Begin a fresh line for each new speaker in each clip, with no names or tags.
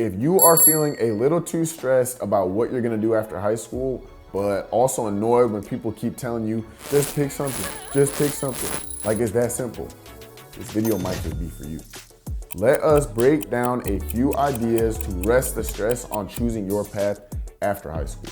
If you are feeling a little too stressed about what you're gonna do after high school, but also annoyed when people keep telling you, just pick something, like it's that simple, this video might just be for you. Let us break down a few ideas to rest the stress on choosing your path after high school.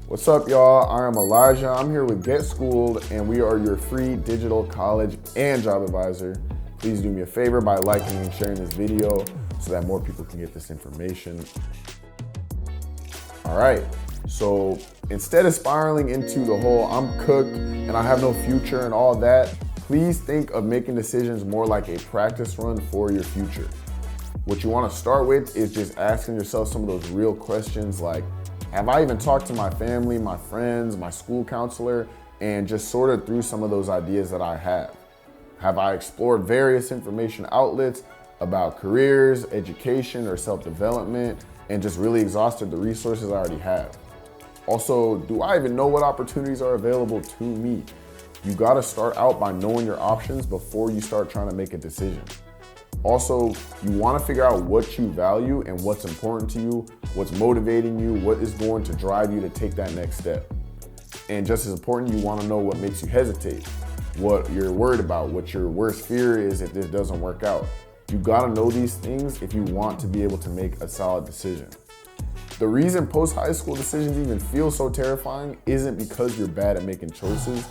What's up, y'all? I am Elijah. I'm here with Get Schooled, and we are your free digital college and job advisor. Please do me a favor by liking and sharing this video so that more people can get this information. All right, so instead of spiraling into the whole I'm cooked and I have no future and all that, please think of making decisions more like a practice run for your future. What you want to start with is just asking yourself some of those real questions like, have I even talked to my family, my friends, my school counselor, and just sorted through some of those ideas that I have? Have I explored various information outlets about careers, education, or self-development, and just really exhausted the resources I already have? Also, do I even know what opportunities are available to me? You gotta start out by knowing your options before you start trying to make a decision. Also, you wanna figure out what you value and what's important to you, what's motivating you, what is going to drive you to take that next step. And just as important, you wanna know what makes you hesitate, what you're worried about, what your worst fear is if this doesn't work out. You gotta know these things if you want to be able to make a solid decision. The reason post-high school decisions even feel so terrifying isn't because you're bad at making choices.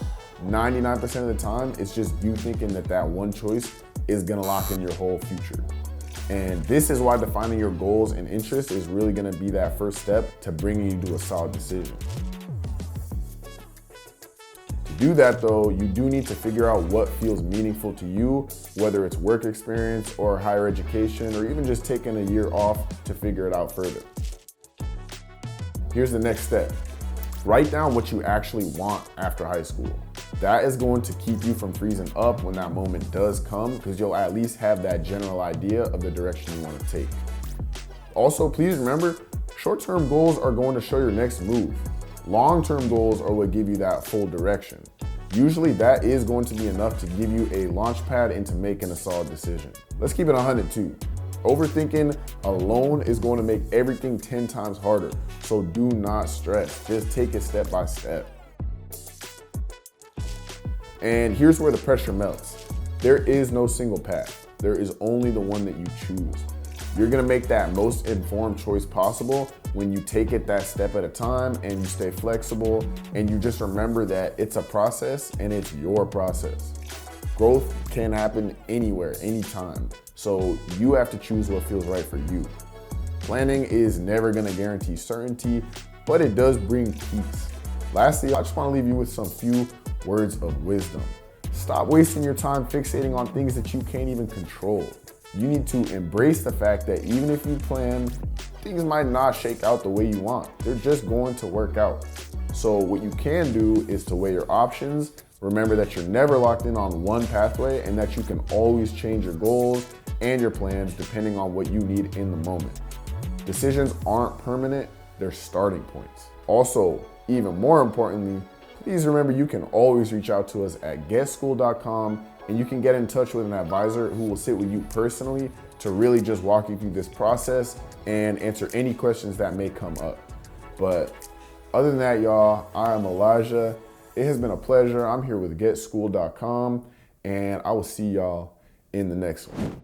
99% of the time, it's just you thinking that that one choice is gonna lock in your whole future. And this is why defining your goals and interests is really gonna be that first step to bringing you to a solid decision. To do that though, you do need to figure out what feels meaningful to you, whether it's work experience or higher education, or even just taking a year off to figure it out further. Here's the next step. Write down what you actually want after high school. That is going to keep you from freezing up when that moment does come, because you'll at least have that general idea of the direction you want to take. Also, please remember, short-term goals are going to show your next move. Long-term goals are what give you that full direction. Usually that is going to be enough to give you a launch pad into making a solid decision. Let's keep it 100 too. Overthinking alone is going to make everything 10 times harder. So do not stress, just take it step by step. And here's where the pressure melts. There is no single path. There is only the one that you choose. You're gonna make that most informed choice possible when you take it that step at a time and you stay flexible and you just remember that it's a process and it's your process. Growth can happen anywhere, anytime. So you have to choose what feels right for you. Planning is never gonna guarantee certainty, but it does bring peace. Lastly, I just wanna leave you with some few words of wisdom. Stop wasting your time fixating on things that you can't even control. You need to embrace the fact that even if you plan, things might not shake out the way you want. They're just going to work out. So what you can do is to weigh your options. Remember that you're never locked in on one pathway and that you can always change your goals and your plans depending on what you need in the moment. Decisions aren't permanent, they're starting points. Also, even more importantly, please remember you can always reach out to us at getschooled.com and you can get in touch with an advisor who will sit with you personally to really just walk you through this process and answer any questions that may come up. But other than that, y'all, I am Elijah. It has been a pleasure. I'm here with getschooled.com and I will see y'all in the next one.